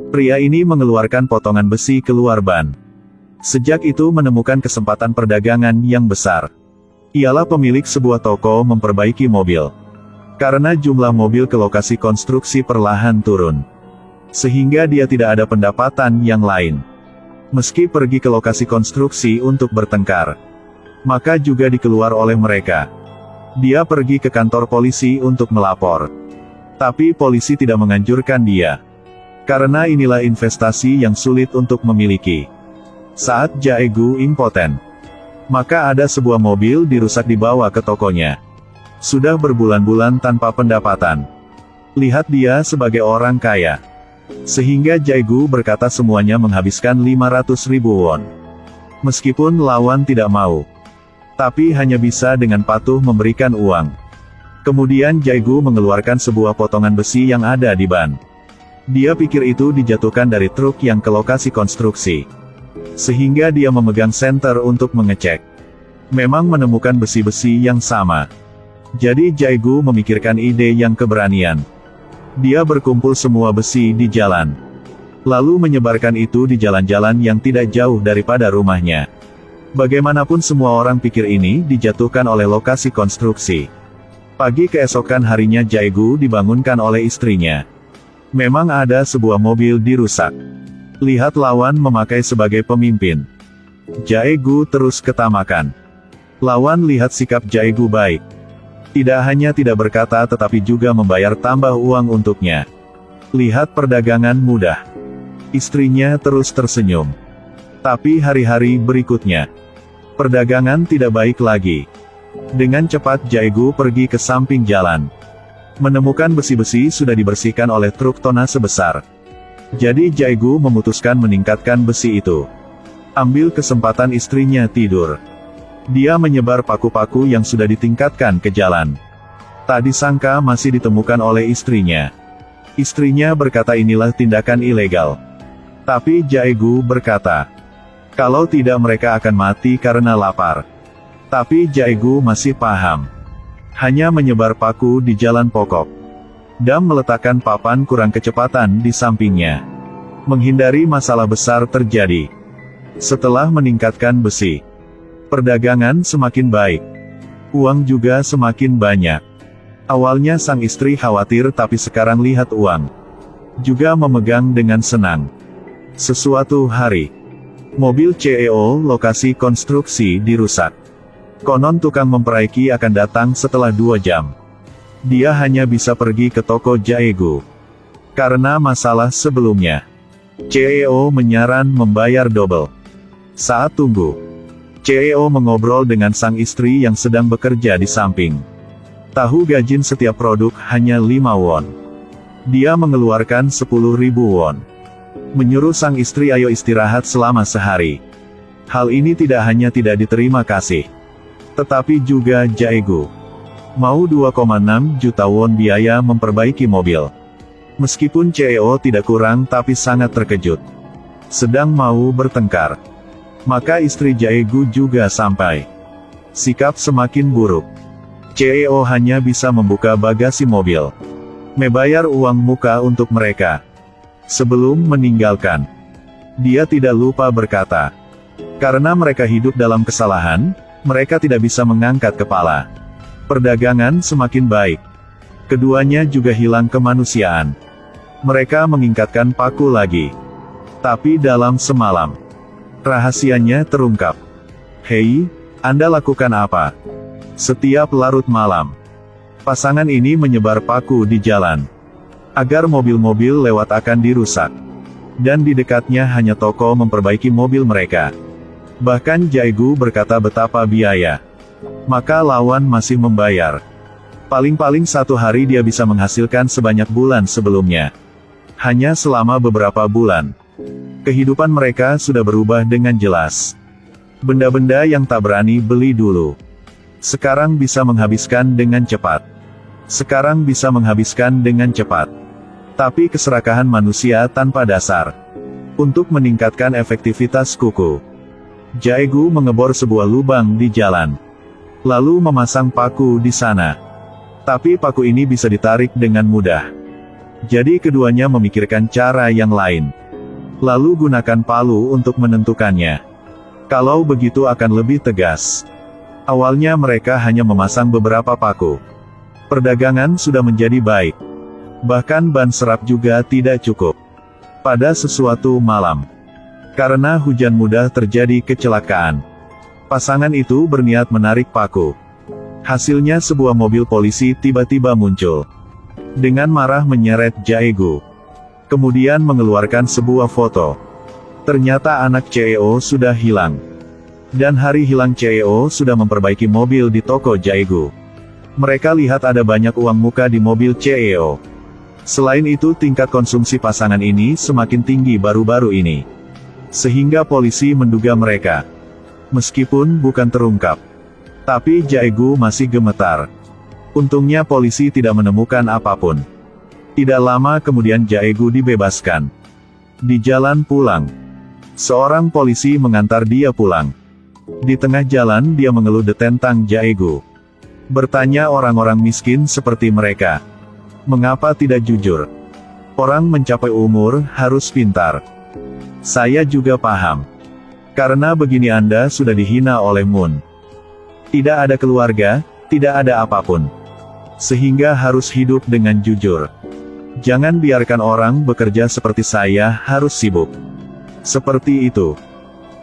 Pria ini mengeluarkan potongan besi keluar ban. Sejak itu menemukan kesempatan perdagangan yang besar. Ialah pemilik sebuah toko memperbaiki mobil. Karena jumlah mobil ke lokasi konstruksi perlahan turun, sehingga dia tidak ada pendapatan yang lain. Meski pergi ke lokasi konstruksi untuk bertengkar, maka juga dikeluar oleh mereka. Dia pergi ke kantor polisi untuk melapor. Tapi polisi tidak menganjurkan dia. Karena inilah investasi yang sulit untuk memiliki. Saat Jae-gu impoten, maka ada sebuah mobil dirusak dibawa ke tokonya. Sudah berbulan-bulan tanpa pendapatan. Lihat dia sebagai orang kaya. Sehingga Jae-gu berkata semuanya menghabiskan 500.000 won. Meskipun lawan tidak mau, tapi hanya bisa dengan patuh memberikan uang. Kemudian Jae-gu mengeluarkan sebuah potongan besi yang ada di ban. Dia pikir itu dijatuhkan dari truk yang ke lokasi konstruksi. Sehingga dia memegang senter untuk mengecek. Memang menemukan besi-besi yang sama. Jadi Jae-gu memikirkan ide yang keberanian. Dia berkumpul semua besi di jalan. Lalu menyebarkan itu di jalan-jalan yang tidak jauh daripada rumahnya. Bagaimanapun semua orang pikir ini dijatuhkan oleh lokasi konstruksi. Pagi keesokan harinya Jae-gu dibangunkan oleh istrinya. Memang ada sebuah mobil dirusak. Lihat lawan memakai sebagai pemimpin. Jae-gu terus ketamakan. Lawan lihat sikap Jae-gu baik. Tidak hanya tidak berkata tetapi juga membayar tambah uang untuknya. Lihat perdagangan mudah. Istrinya terus tersenyum. Tapi hari-hari berikutnya, perdagangan tidak baik lagi. Dengan cepat Jae-gu pergi ke samping jalan. Menemukan besi-besi sudah dibersihkan oleh truk tonnase besar. Jadi Jae-gu memutuskan meningkatkan besi itu. Ambil kesempatan istrinya tidur. Dia menyebar paku-paku yang sudah ditingkatkan ke jalan. Tak disangka masih ditemukan oleh istrinya. Istrinya berkata inilah tindakan ilegal. Tapi Jae-gu berkata, kalau tidak mereka akan mati karena lapar. Tapi Jae-gu masih paham. Hanya menyebar paku di jalan pokok. Dan meletakkan papan kurang kecepatan di sampingnya. Menghindari masalah besar terjadi. Setelah meningkatkan besi, perdagangan semakin baik. Uang juga semakin banyak. Awalnya sang istri khawatir tapi sekarang lihat uang. Juga memegang dengan senang. Sesuatu hari, mobil CEO lokasi konstruksi dirusak. Konon tukang memperbaiki akan datang setelah 2 jam. Dia hanya bisa pergi ke toko Jae-gu. Karena masalah sebelumnya, CEO menyaran membayar double. Saat tunggu, CEO mengobrol dengan sang istri yang sedang bekerja di samping. Tahu gaji setiap produk hanya 5 won. Dia mengeluarkan 10.000 won. Menyuruh sang istri ayo istirahat selama sehari. Hal ini tidak hanya tidak diterima kasih, tetapi juga Jae-gu mau 2,6 juta won biaya memperbaiki mobil. Meskipun CEO tidak kurang tapi sangat terkejut. Sedang mau bertengkar. Maka istri Jae-gu juga sampai. Sikap semakin buruk. CEO hanya bisa membuka bagasi mobil. Membayar uang muka untuk mereka. Sebelum meninggalkan, dia tidak lupa berkata, karena mereka hidup dalam kesalahan, mereka tidak bisa mengangkat kepala. Perdagangan semakin baik. Keduanya juga hilang kemanusiaan. Mereka mengingkatkan paku lagi. Tapi dalam semalam, rahasianya terungkap. Hei, Anda lakukan apa? Setiap larut malam, pasangan ini menyebar paku di jalan. Agar mobil-mobil lewat akan dirusak. Dan di dekatnya hanya toko memperbaiki mobil mereka. Bahkan Jae-gu berkata betapa biaya. Maka lawan masih membayar. Paling-paling 1 hari dia bisa menghasilkan sebanyak bulan sebelumnya. Hanya selama beberapa bulan. Kehidupan mereka sudah berubah dengan jelas. Benda-benda yang tak berani beli dulu, sekarang bisa menghabiskan dengan cepat. Sekarang bisa menghabiskan dengan cepat. Tapi keserakahan manusia tanpa dasar. Untuk meningkatkan efektivitas kuku, Jae-gu mengebor sebuah lubang di jalan. Lalu memasang paku di sana. Tapi paku ini bisa ditarik dengan mudah. Jadi keduanya memikirkan cara yang lain. Lalu gunakan palu untuk menentukannya. Kalau begitu akan lebih tegas. Awalnya mereka hanya memasang beberapa paku. Perdagangan sudah menjadi baik. Bahkan ban serap juga tidak cukup. Pada sesuatu malam, karena hujan mudah terjadi kecelakaan. Pasangan itu berniat menarik paku. Hasilnya sebuah mobil polisi tiba-tiba muncul. Dengan marah menyeret Jae-gu. Kemudian mengeluarkan sebuah foto. Ternyata anak CEO sudah hilang. Dan hari hilang CEO sudah memperbaiki mobil di toko Jae-gu. Mereka lihat ada banyak uang muka di mobil CEO. Selain itu tingkat konsumsi pasangan ini semakin tinggi baru-baru ini. Sehingga polisi menduga mereka. Meskipun bukan terungkap. Tapi Jae-gu masih gemetar. Untungnya polisi tidak menemukan apapun. Tidak lama kemudian Jae-gu dibebaskan. Di jalan pulang, seorang polisi mengantar dia pulang. Di tengah jalan dia mengeluh tentang Jae-gu. Bertanya orang-orang miskin seperti mereka. Mengapa tidak jujur? Orang mencapai umur harus pintar. Saya juga paham. Karena begini Anda sudah dihina oleh Moon. Tidak ada keluarga, tidak ada apapun. Sehingga harus hidup dengan jujur. Jangan biarkan orang bekerja seperti saya harus sibuk. Seperti itu.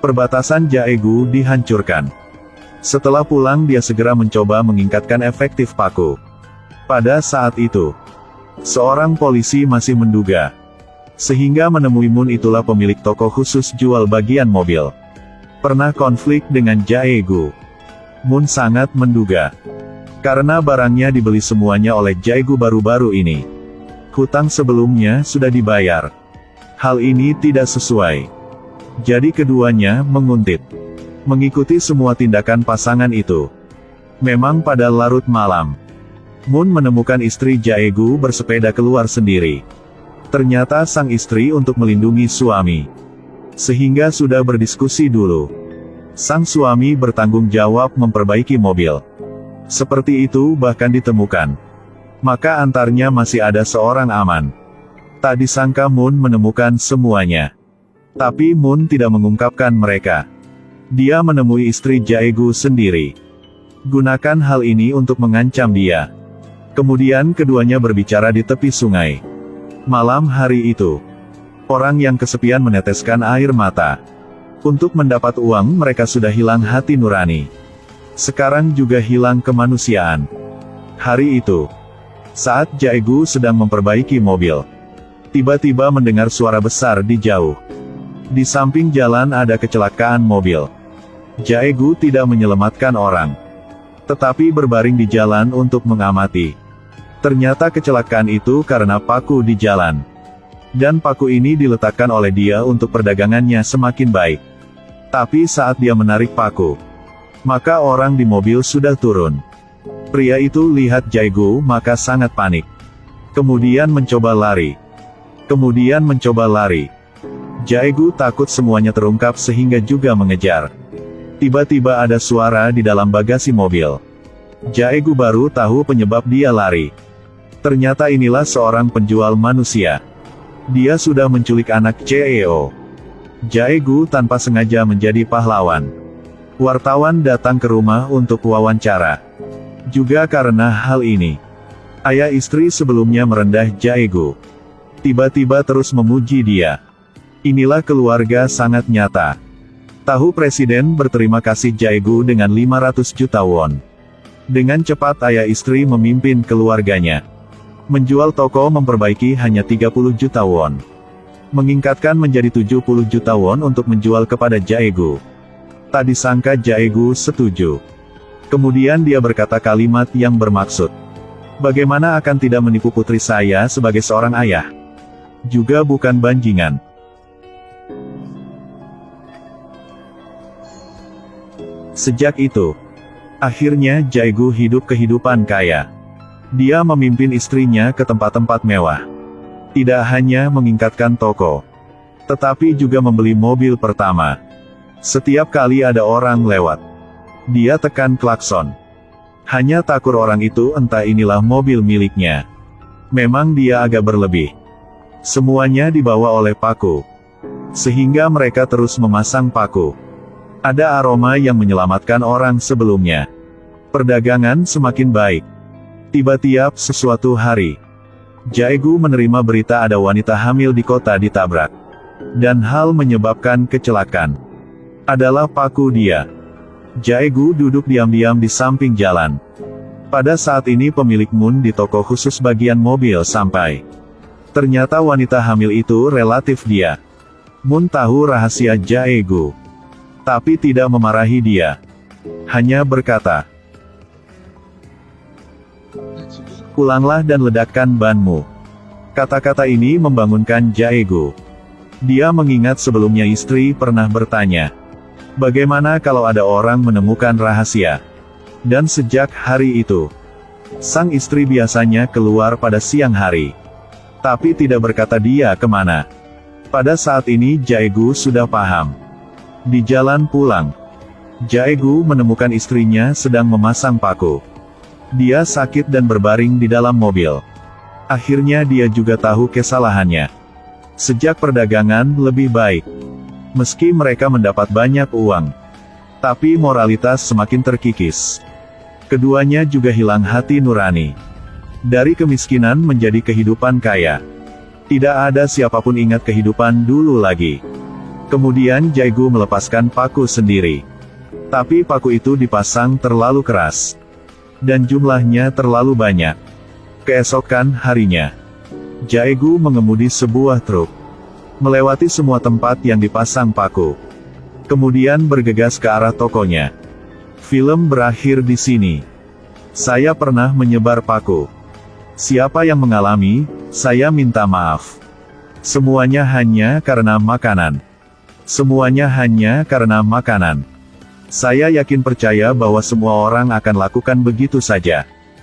Perbatasan Jae-gu dihancurkan. Setelah pulang dia segera mencoba meningkatkan efektif paku. Pada saat itu, seorang polisi masih menduga. Sehingga menemui Moon, itulah pemilik toko khusus jual bagian mobil. Pernah konflik dengan Jae-gu. Moon sangat menduga. Karena barangnya dibeli semuanya oleh Jae-gu baru-baru ini. Hutang sebelumnya sudah dibayar. Hal ini tidak sesuai. Jadi keduanya menguntit. Mengikuti semua tindakan pasangan itu. Memang pada larut malam, Moon menemukan istri Jae-gu bersepeda keluar sendiri. Ternyata sang istri untuk melindungi suami. Sehingga sudah berdiskusi dulu. Sang suami bertanggung jawab memperbaiki mobil. Seperti itu bahkan ditemukan. Maka antaranya masih ada seorang aman. Tak disangka Moon menemukan semuanya. Tapi Moon tidak mengungkapkan mereka. Dia menemui istri Jae-gu sendiri. Gunakan hal ini untuk mengancam dia. Kemudian keduanya berbicara di tepi sungai. Malam hari itu, orang yang kesepian meneteskan air mata. Untuk mendapat uang mereka sudah hilang hati nurani. Sekarang juga hilang kemanusiaan. Hari itu, saat Jae-gu sedang memperbaiki mobil, tiba-tiba mendengar suara besar di jauh. Di samping jalan ada kecelakaan mobil. Jae-gu tidak menyelamatkan orang, tetapi berbaring di jalan untuk mengamati. Ternyata kecelakaan itu karena paku di jalan. Dan paku ini diletakkan oleh dia untuk perdagangannya semakin baik. Tapi saat dia menarik paku, maka orang di mobil sudah turun. Pria itu lihat Jae-gu maka sangat panik. Kemudian mencoba lari. Jae-gu takut semuanya terungkap sehingga juga mengejar. Tiba-tiba ada suara di dalam bagasi mobil. Jae-gu baru tahu penyebab dia lari. Ternyata inilah seorang penjual manusia. Dia sudah menculik anak CEO. Jae-gu tanpa sengaja menjadi pahlawan. Wartawan datang ke rumah untuk wawancara. Juga karena hal ini, ayah istri sebelumnya merendah Jae-gu. Tiba-tiba terus memuji dia. Inilah keluarga sangat nyata. Tahu presiden berterima kasih Jae-gu dengan 500 juta won. Dengan cepat ayah istri memimpin keluarganya. Menjual toko memperbaiki hanya 30 juta won. Meningkatkan menjadi 70 juta won untuk menjual kepada Jae-gu. Tak disangka Jae-gu setuju. Kemudian dia berkata kalimat yang bermaksud, bagaimana akan tidak menipu putri saya sebagai seorang ayah? Juga bukan bajingan. Sejak itu, akhirnya Jae-gu hidup kehidupan kaya. Dia memimpin istrinya ke tempat-tempat mewah. Tidak hanya meningkatkan toko, tetapi juga membeli mobil pertama. Setiap kali ada orang lewat, dia tekan klakson. Hanya takut orang itu entah inilah mobil miliknya. Memang dia agak berlebih. Semuanya dibawa oleh paku. Sehingga mereka terus memasang paku. Ada aroma yang menyelamatkan orang sebelumnya. Perdagangan semakin baik. Tiba-tiba sesuatu hari, Jaegu menerima berita ada wanita hamil di kota ditabrak. Dan hal menyebabkan kecelakaan adalah paku dia. Jaegu duduk diam-diam di samping jalan. Pada saat ini pemilik Moon di toko khusus bagian mobil sampai. Ternyata wanita hamil itu relatif dia. Moon tahu rahasia Jaegu, tapi tidak memarahi dia. Hanya berkata, "Pulanglah dan ledakkan banmu." Kata-kata ini membangunkan Jaegu. Dia mengingat sebelumnya istri pernah bertanya, bagaimana kalau ada orang menemukan rahasia? Dan sejak hari itu, sang istri biasanya keluar pada siang hari. Tapi tidak berkata dia kemana. Pada saat ini Jaegu sudah paham. Di jalan pulang, Jaegu menemukan istrinya sedang memasang paku. Dia sakit dan berbaring di dalam mobil. Akhirnya dia juga tahu kesalahannya. Sejak perdagangan lebih baik. Meski mereka mendapat banyak uang, tapi moralitas semakin terkikis. Keduanya juga hilang hati nurani. Dari kemiskinan menjadi kehidupan kaya. Tidak ada siapapun ingat kehidupan dulu lagi. Kemudian Jaegu melepaskan paku sendiri. Tapi paku itu dipasang terlalu keras. Dan jumlahnya terlalu banyak. Keesokan harinya, Jaegu mengemudi sebuah truk. Melewati semua tempat yang dipasang paku. Kemudian bergegas ke arah tokonya. Film berakhir di sini. Saya pernah menyebar paku. Siapa yang mengalami, saya minta maaf. Semuanya hanya karena makanan. Semuanya hanya karena makanan. Saya yakin percaya bahwa semua orang akan lakukan begitu saja.